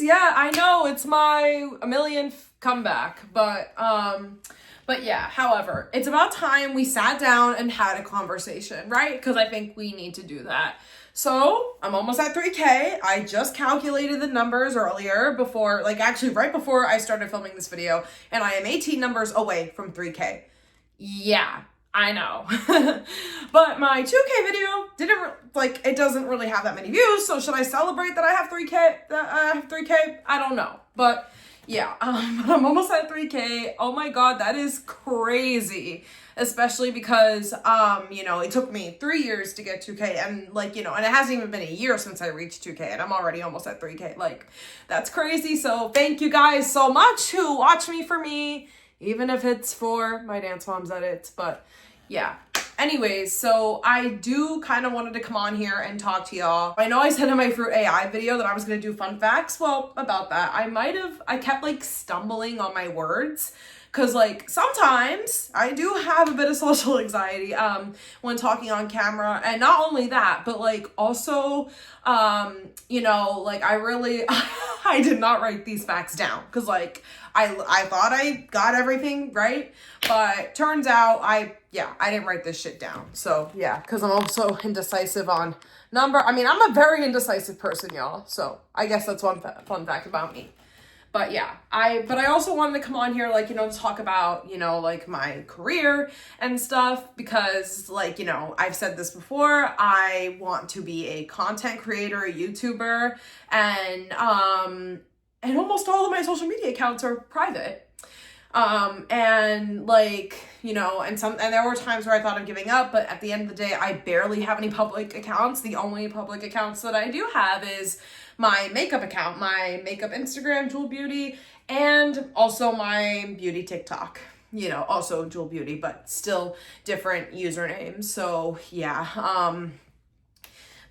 Yeah, I know it's my a millionth comeback, but yeah, however, it's about time we sat down and had a conversation, right? Because I think we need to do that. So I'm almost at 3K. I just calculated the numbers earlier before, like actually right before I started filming this video, and I am 18 numbers away from 3K. Yeah, I know. But my 2K video didn't, like, it doesn't really have that many views, so should I celebrate that I have 3K? I don't know. But yeah, I'm almost at 3K. Oh my god, that is crazy. Especially because, it took me 3 years to get 2K, and and it hasn't even been a year since I reached 2K, and I'm already almost at 3K. Like, that's crazy. So thank you guys so much who watch me for me, even if it's for my Dance Moms edits. But yeah. Anyways, so I do kind of wanted to come on here and talk to y'all. I know I said in my Fruit AI video that I was going to do fun facts. Well, about that, I kept like stumbling on my words. Cause like sometimes I do have a bit of social anxiety when talking on camera, and not only that, but like also like I really I did not write these facts down because like I thought I got everything right, but turns out I didn't write this shit down. So yeah, because I'm also indecisive on number. I mean, I'm a very indecisive person, y'all. So I guess that's one fun fact about me. But yeah, I also wanted to come on here, to talk about, like my career and stuff, because I've said this before, I want to be a content creator, a YouTuber, and almost all of my social media accounts are private. And there were times where I thought of giving up, but at the end of the day, I barely have any public accounts. The only public accounts that I do have is my makeup account, my makeup Instagram, Jewel Beauty, and also my beauty TikTok, also Jewel Beauty, but still different usernames. So yeah,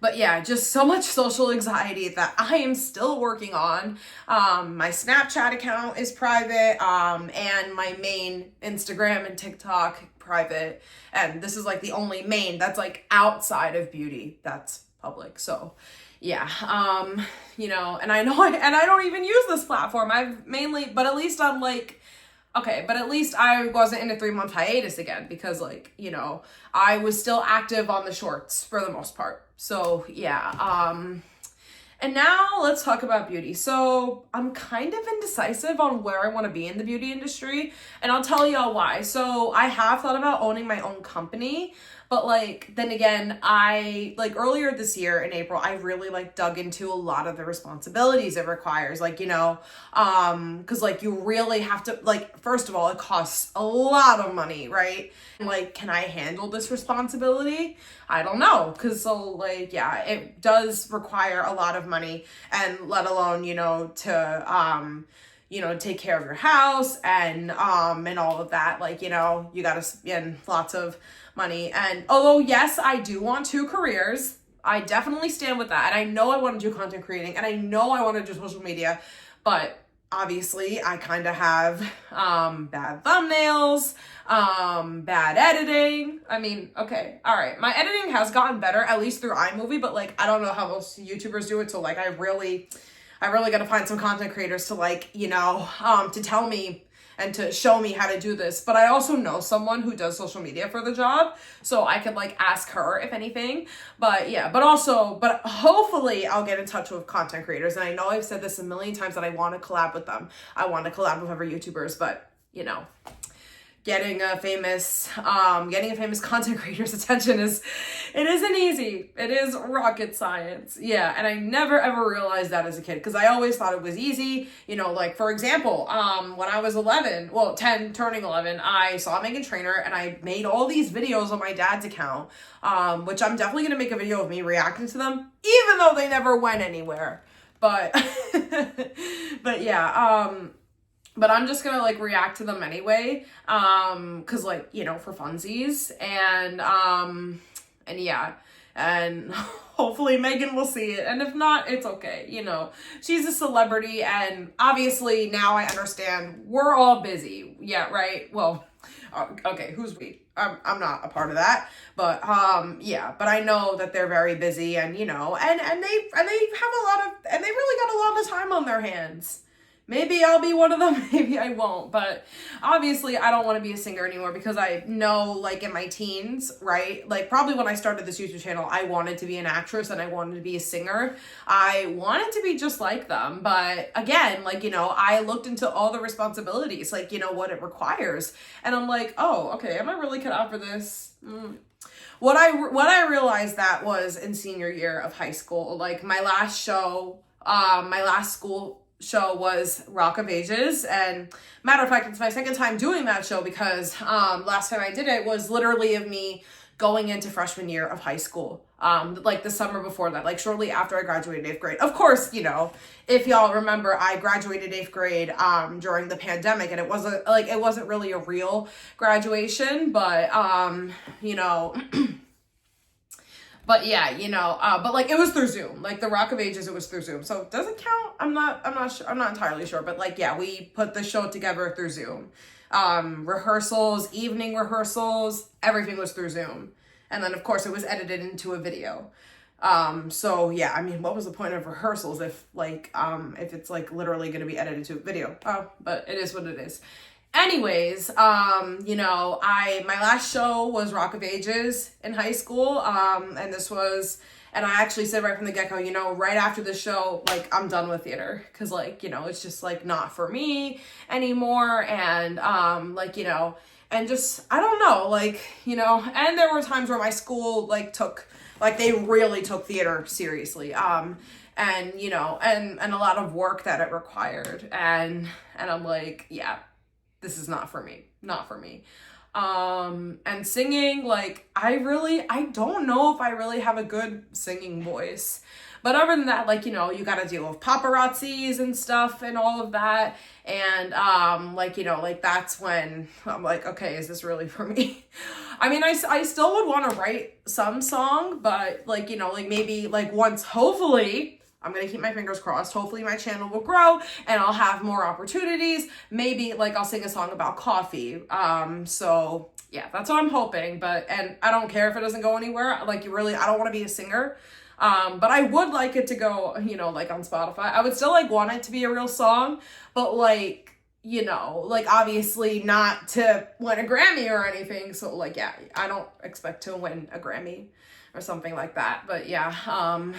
but yeah, just so much social anxiety that I am still working on. My Snapchat account is private, and my main Instagram and TikTok private. And this is like the only main that's like outside of beauty that's public. So yeah, and I know and I don't even use this platform. But at least I'm like, okay, but at least I wasn't in a 3-month hiatus again because I was still active on the shorts for the most part. So yeah, and now let's talk about beauty. So I'm kind of indecisive on where I want to be in the beauty industry, and I'll tell y'all why. So I have thought about owning my own company, but then again, I earlier this year in April, I really dug into a lot of the responsibilities it requires, cause you really have to, first of all, it costs a lot of money, right? Can I handle this responsibility? I don't know. Cause it does require a lot of money, and let alone, to take care of your house and all of that. You gotta spend lots of money. And although yes, I do want 2 careers, I definitely stand with that. And I know I want to do content creating, and I know I want to do social media, but obviously I kind of have bad thumbnails, bad editing. I mean, okay, all right, my editing has gotten better, at least through iMovie, but I don't know how most YouTubers do it. So I really got to find some content creators to to tell me and to show me how to do this. But I also know someone who does social media for the job, so I could ask her if anything. But yeah, but hopefully I'll get in touch with content creators. And I know I've said this a million times that I want to collab with them. I want to collab with other YouTubers, but getting a famous content creator's attention isn't easy. It is rocket science. Yeah. And I never ever realized that as a kid, because I always thought it was easy. For example, when I was 10 turning 11, I saw Meghan Trainor, and I made all these videos on my dad's account, which I'm definitely going to make a video of me reacting to them, even though they never went anywhere. But, but yeah, but I'm just gonna react to them anyway, cause for funsies, and yeah, and hopefully Meghan will see it, and if not, it's okay. She's a celebrity, and obviously now I understand we're all busy. Yeah, right. Well, okay, who's we? I'm not a part of that, but yeah, but I know that they're very busy, and and they have a lot of, and they really got a lot lot of time on their hands. Maybe I'll be one of them, maybe I won't. But obviously I don't want to be a singer anymore because I know, like, in my teens, right? Like, probably when I started this YouTube channel, I wanted to be an actress and I wanted to be a singer. I wanted to be just like them. But again, like, you know, I looked into all the responsibilities, like, you know, what it requires. And I'm like, oh, okay, am I really cut out for this? What I realized that was in senior year of high school. Like, my last show, my last school show was Rock of Ages, and matter of fact, it's my second time doing that show because last time I did it was literally of me going into freshman year of high school, like the summer before that, like shortly after I graduated 8th grade. Of course, you know, if y'all remember, I graduated 8th grade during the pandemic, and it wasn't really a real graduation, but you know. But yeah, you know, but like it was through Zoom, like the Rock of Ages, it was through Zoom. So does it count? I'm not sure. I'm not entirely sure, but like, yeah, we put the show together through Zoom. Rehearsals, evening rehearsals, everything was through Zoom. And then of course it was edited into a video. So yeah, I mean, what was the point of rehearsals if it's like literally going to be edited to a video? Oh, but it is what it is. Anyways, you know, my last show was Rock of Ages in high school. And I actually said right from the get-go, you know, right after the show, like, I'm done with theater. Cause like, you know, it's just like not for me anymore. And, like, you know, and just, I don't know, like, you know, and there were times where my school they really took theater seriously. And, you know, and a lot of work that it required. And I'm like, yeah, this is not for me, not for me. And singing, like, I don't know if I really have a good singing voice. But other than that, like, you know, you gotta deal with paparazzis and stuff and all of that. And, like, you know, like, that's when I'm like, okay, is this really for me? I mean, I still would want to write some song, but, like, you know, like, maybe, like, once, hopefully, I'm going to keep my fingers crossed. Hopefully my channel will grow and I'll have more opportunities. Maybe like I'll sing a song about coffee. So yeah, that's what I'm hoping. And I don't care if it doesn't go anywhere. Like, I don't want to be a singer. But I would like it to go, you know, like on Spotify. I would still like want it to be a real song, but like, you know, like obviously not to win a Grammy or anything. So like, yeah, I don't expect to win a Grammy or something like that. But yeah,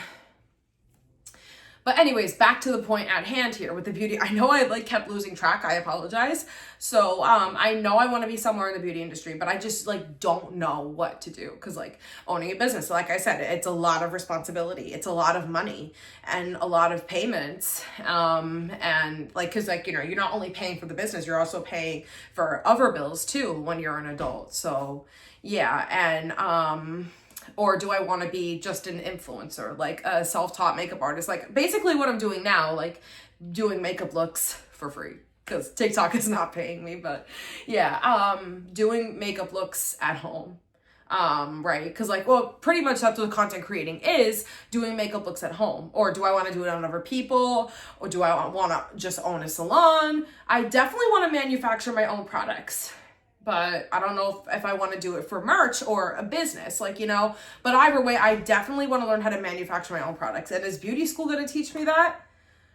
but anyways, back to the point at hand here with the beauty. I know I like kept losing track. I apologize. So I know I want to be somewhere in the beauty industry, but I just like don't know what to do because like owning a business, like I said, it's a lot of responsibility. It's a lot of money and a lot of payments. And like, cause like, you know, you're not only paying for the business, you're also paying for other bills too when you're an adult. So yeah. And, or do I want to be just an influencer, like a self-taught makeup artist? Like basically what I'm doing now, like doing makeup looks for free because TikTok is not paying me, but yeah, doing makeup looks at home. Right? Because like, well, pretty much that's what content creating is, doing makeup looks at home. Or do I want to do it on other people? Or do I want to just own a salon? I definitely want to manufacture my own products. But I don't know if I want to do it for merch or a business, like, you know, but either way, I definitely want to learn how to manufacture my own products. And is beauty school going to teach me that?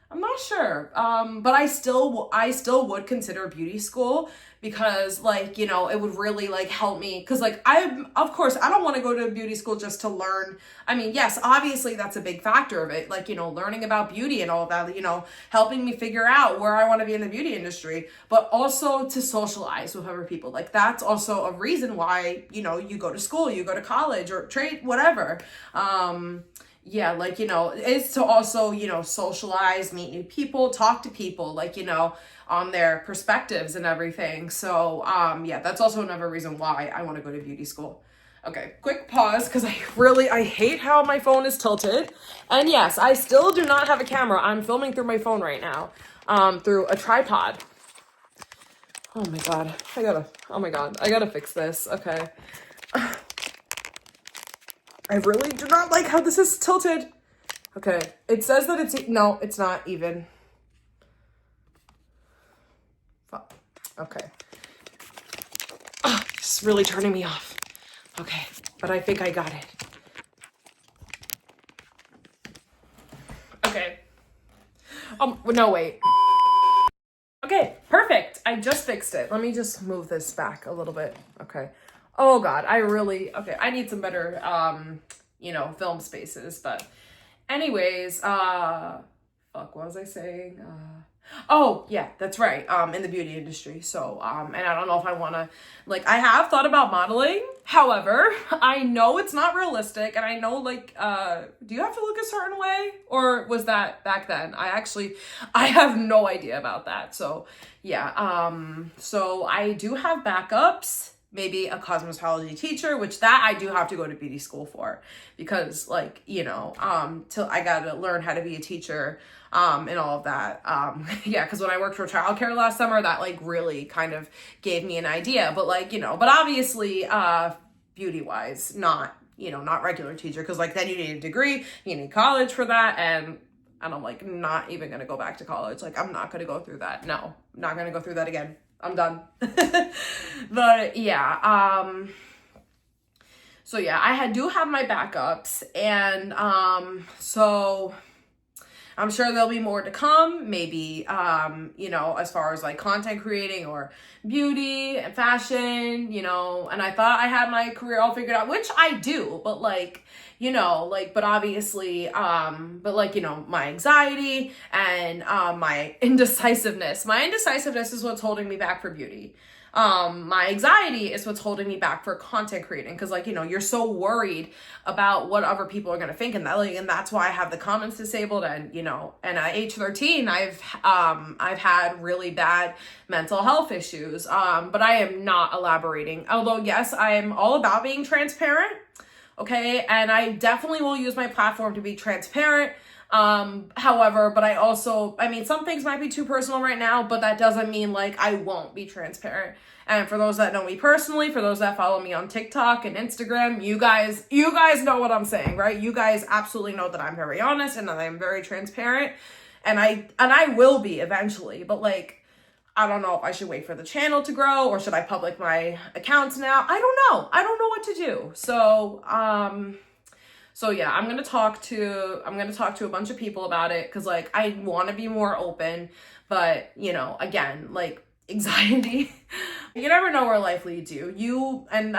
I'm not sure. But I still would consider beauty school because like, you know, it would really like help me. Cause like of course I don't want to go to beauty school just to learn. I mean, yes, obviously that's a big factor of it. Like, you know, learning about beauty and all of that, you know, helping me figure out where I want to be in the beauty industry, but also to socialize with other people. Like that's also a reason why, you know, you go to school, you go to college or trade, whatever. Yeah, like, you know, it's to also, you know, socialize, meet new people, talk to people, like, you know, on their perspectives and everything. So, yeah, that's also another reason why I want to go to beauty school. Okay, quick pause, because I hate how my phone is tilted. And yes, I still do not have a camera. I'm filming through my phone right now, through a tripod. Oh my God, I gotta fix this. Okay. I really do not like how this is tilted. Okay, it says that no, it's not even. Okay. Oh, it's really turning me off. Okay, but I think I got it. Okay. No, wait. Okay, perfect. I just fixed it. Let me just move this back a little bit. Okay. Oh God, okay, I need some better, film spaces, but anyways, fuck, what was I saying? Oh yeah, that's right. In the beauty industry. So, and I don't know if I want to, like, I have thought about modeling. However, I know it's not realistic, and I know, like, do you have to look a certain way, or was that back then? I have no idea about that. So, yeah. So I do have backups. Maybe a cosmetology teacher, which that I do have to go to beauty school for, because, like, till I gotta learn how to be a teacher, and all of that. Yeah, because when I worked for childcare last summer, that, like, really kind of gave me an idea. But, like, but obviously, beauty wise, not regular teacher, because, like, then you need a degree, you need college for that, and I'm, like, not even gonna go back to college. Like, I'm not gonna go through that. No, I'm not gonna go through that again. I'm done. But yeah, so yeah, I do have my backups, and so I'm sure there'll be more to come, maybe, as far as, like, content creating or beauty and fashion, and I thought I had my career all figured out, which I do, but, like, but obviously, my anxiety and, my indecisiveness is what's holding me back for beauty. My anxiety is what's holding me back for content creating, because, like, you're so worried about what other people are going to think, and that's why I have the comments disabled, and and at age 13 I've had really bad mental health issues, but I am not elaborating, although yes, I am all about being transparent, okay, and I definitely will use my platform to be transparent. However, but some things might be too personal right now, but that doesn't mean, like, I won't be transparent. And for those that know me personally, for those that follow me on TikTok and Instagram, you guys know what I'm saying, right? You guys absolutely know that I'm very honest and that I'm very transparent, and I will be eventually, but, like, I don't know if I should wait for the channel to grow, or should I public my accounts now? I don't know what to do. So yeah, I'm gonna talk to a bunch of people about it, because, like, I want to be more open, but again, like, anxiety, you never know where life leads you. And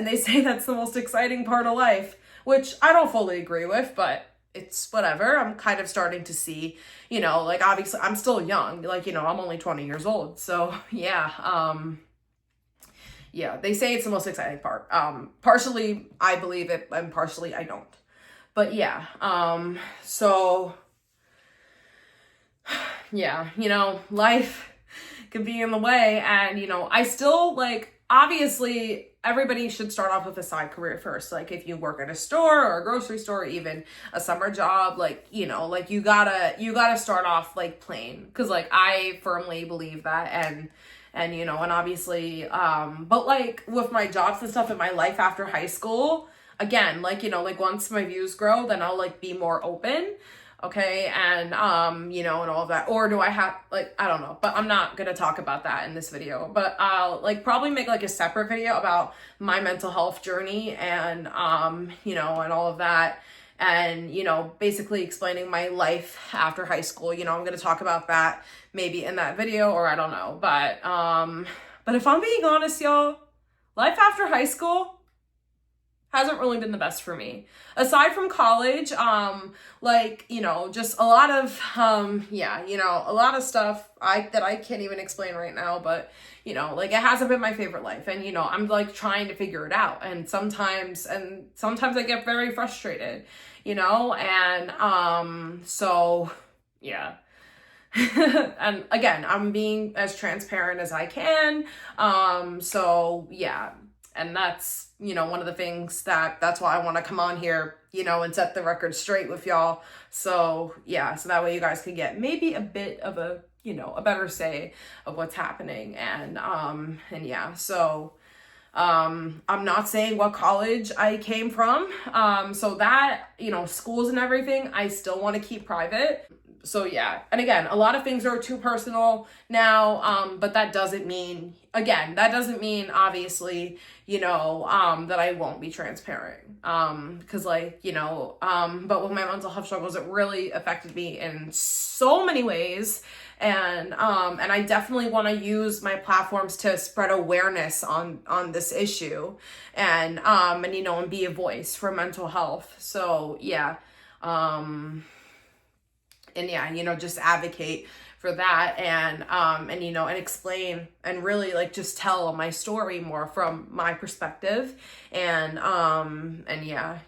they say that's the most exciting part of life, which I don't fully agree with, but it's whatever. I'm kind of starting to see, like, obviously I'm still young, like, I'm only 20 years old, so yeah. Yeah, they say it's the most exciting part. Partially I believe it, and partially I don't. But yeah, so yeah, life could be in the way, and I still, like, obviously everybody should start off with a side career first. Like, if you work at a store or a grocery store, or even a summer job, like, like, you gotta start off, like, plain, because, like, I firmly believe that, and obviously, but, like, with my jobs and stuff in my life after high school, again, like, like, once my views grow, then I'll, like, be more open, okay, and, and all of that, or do I have, like, I don't know, but I'm not gonna talk about that in this video, but I'll, like, probably make, like, a separate video about my mental health journey, and, and all of that, and, basically explaining my life after high school. I'm gonna talk about that maybe in that video, or I don't know, but if I'm being honest, y'all, life after high school hasn't really been the best for me. Aside from college, like, just a lot of, a lot of stuff that I can't even explain right now, but, like, it hasn't been my favorite life, and, I'm, like, trying to figure it out, and sometimes I get very frustrated, and, so, yeah. And again, I'm being as transparent as I can, so, yeah. And that's, one of the things that's why I want to come on here, and set the record straight with y'all. So yeah, so that way you guys can get maybe a bit of a, a better say of what's happening. And yeah, so, I'm not saying what college I came from. So that, schools and everything, I still want to keep private. So yeah, and again, a lot of things are too personal now, but that doesn't mean, again, that doesn't mean obviously, that I won't be transparent. Because like, but with my mental health struggles, it really affected me in so many ways. And I definitely want to use my platforms to spread awareness on this issue, and and be a voice for mental health. So yeah. And yeah, just advocate for that, and explain and really like just tell my story more from my perspective, and yeah,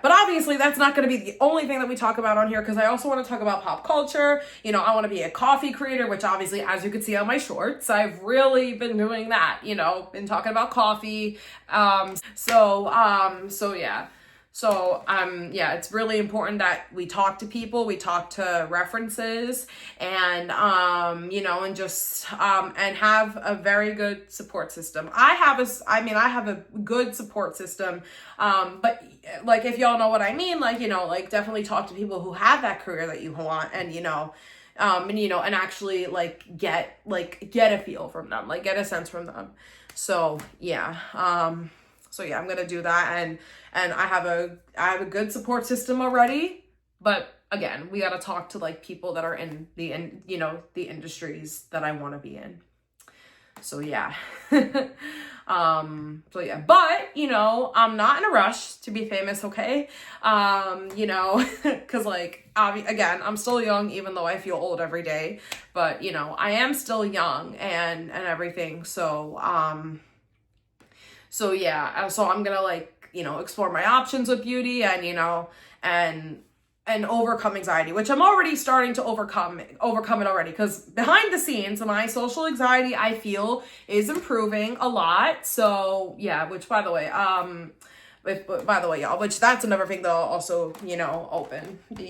but obviously that's not going to be the only thing that we talk about on here, because I also want to talk about pop culture. I want to be a coffee creator, which obviously, as you can see on my shorts, I've really been doing that, been talking about coffee. So yeah. So, yeah, it's really important that we talk to people, we talk to references, and, and just, and have a very good support system. I have a good support system, but like, if y'all know what I mean, like, like definitely talk to people who have that career that you want, and, and actually like get a feel from them, like get a sense from them. So, yeah. So yeah, I'm going to do that. And I have a good support system already, but again, we got to talk to like people that are in the industries that I want to be in. So yeah. So yeah, but I'm not in a rush to be famous. Okay. Cause like, again, I'm still young, even though I feel old every day, but I am still young and everything. So yeah, so I'm gonna like, explore my options with beauty, and overcome anxiety, which I'm already starting to overcome it already, because behind the scenes, my social anxiety, I feel, is improving a lot. So yeah, which by the way, y'all, which that's another thing that I'll also, be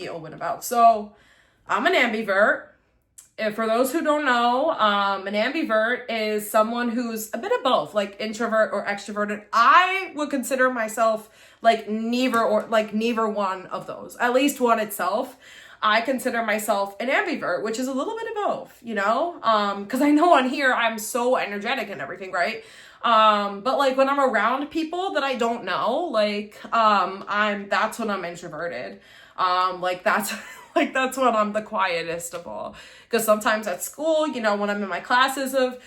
open about. So I'm an ambivert. If for those who don't know, an ambivert is someone who's a bit of both, like introvert or extroverted. I would consider myself like neither one of those, at least one itself. I consider myself an ambivert, which is a little bit of both, because I know on here I'm so energetic and everything, right? But like when I'm around people that I don't know, like, that's when I'm introverted. That's when I'm the quietest of all. Because sometimes at school, when I'm in my classes of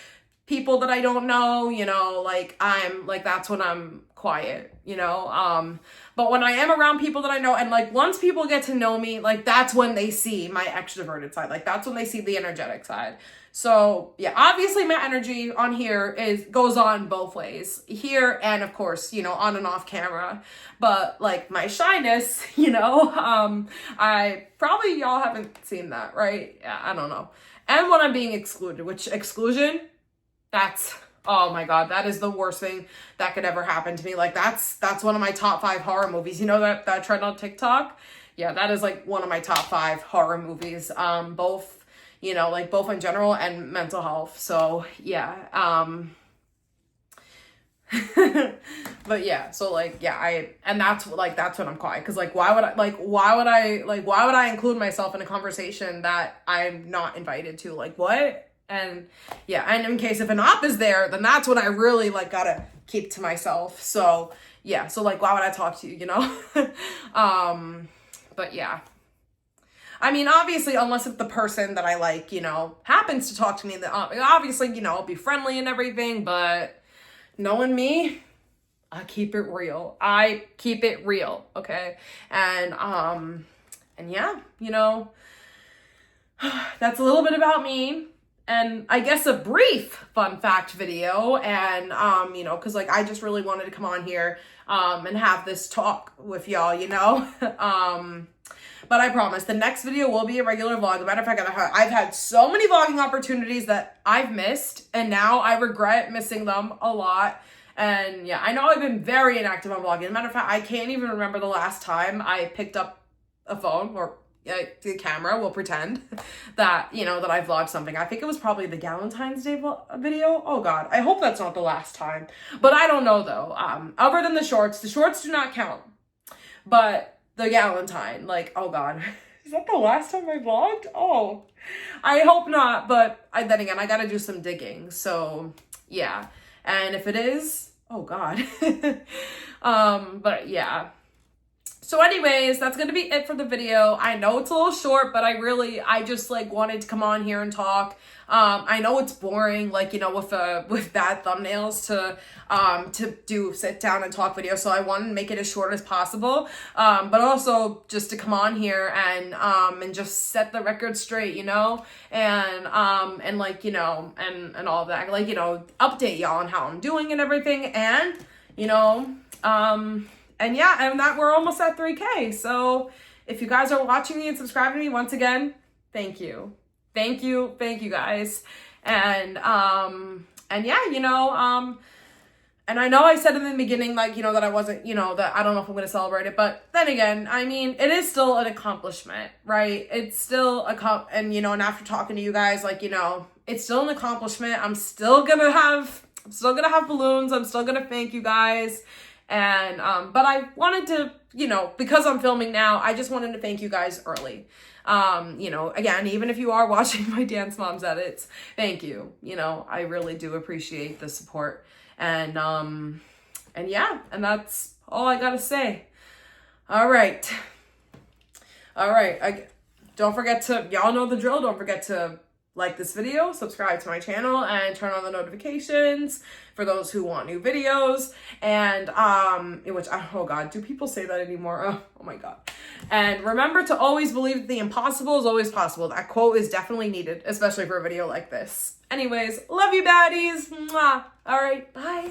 people that I don't know, that's when I'm quiet, but when I am around people that I know, and like once people get to know me, like that's when they see my extroverted side, like that's when they see the energetic side. So yeah, obviously my energy on here goes on both ways, here and of course, on and off camera. But like my shyness, I probably, y'all haven't seen that, right? Yeah, I don't know. And when I'm being excluded, which exclusion, that's, oh my God, that is the worst thing that could ever happen to me. Like that's one of my top 5 horror movies. That trend on TikTok? Yeah, that is like one of my top 5 horror movies. Both in general and mental health. So yeah. But yeah, so like, yeah, that's when I'm quiet. Cause like, why would I include myself in a conversation that I'm not invited to? Like what? And yeah, and in case if an op is there, then that's when I really like gotta keep to myself. So yeah, so like, why would I talk to you, but yeah. I mean, obviously, unless it's the person that I like, happens to talk to me, then obviously, I'll be friendly and everything, but knowing me, I keep it real. Okay? And yeah, that's a little bit about me. And I guess a brief fun fact video, and because like I just really wanted to come on here and have this talk with y'all, but I promise the next video will be a regular vlog. As a matter of fact, I've had so many vlogging opportunities that I've missed, and now I regret missing them a lot. And yeah, I know I've been very inactive on vlogging. As a matter of fact, I can't even remember the last time I picked up a phone or the camera, will pretend that, that I vlogged something. I think it was probably the Galentine's Day video. Oh God, I hope that's not the last time. But I don't know though. Other than the shorts do not count. But the Galentine. Like, oh God. Is that the last time I vlogged? Oh, I hope not. But then again, I got to do some digging. So yeah. And if it is, oh God. But yeah. So anyways, that's going to be it for the video. I know it's a little short, but I just like wanted to come on here and talk. I know it's boring, like, you know, with bad thumbnails to do sit down and talk videos. So I wanted to make it as short as possible. But also just to come on here and just set the record straight, you know, and like, you know, and all of that, like, you know, update y'all on how I'm doing and everything. And, you know, and yeah, and that we're almost at 3K. So if you guys are watching me and subscribing to me, once again, thank you. Thank you guys. And yeah, you know, and I know I said in the beginning, like, you know, that I wasn't, you know, that I don't know if I'm going to celebrate it, but then again, I mean, it is still an accomplishment, right? It's still and, you know, and after talking to you guys, like, you know, it's still an accomplishment. I'm still going to have balloons. I'm still going to thank you guys. And, but I wanted to, you know, because I'm filming now, I just wanted to thank you guys early. You know, again, even if you are watching my Dance Moms edits, thank you. You know, I really do appreciate the support. And yeah, and that's all I gotta say. All right. Don't forget to, y'all know the drill. Don't forget to like this video, subscribe to my channel, and turn on the notifications for those who want new videos. And oh God, do people say that anymore? Oh my God. And remember to always believe that the impossible is always possible. That quote is definitely needed, especially for a video like this. Anyways, love you baddies. Mwah. All right, bye.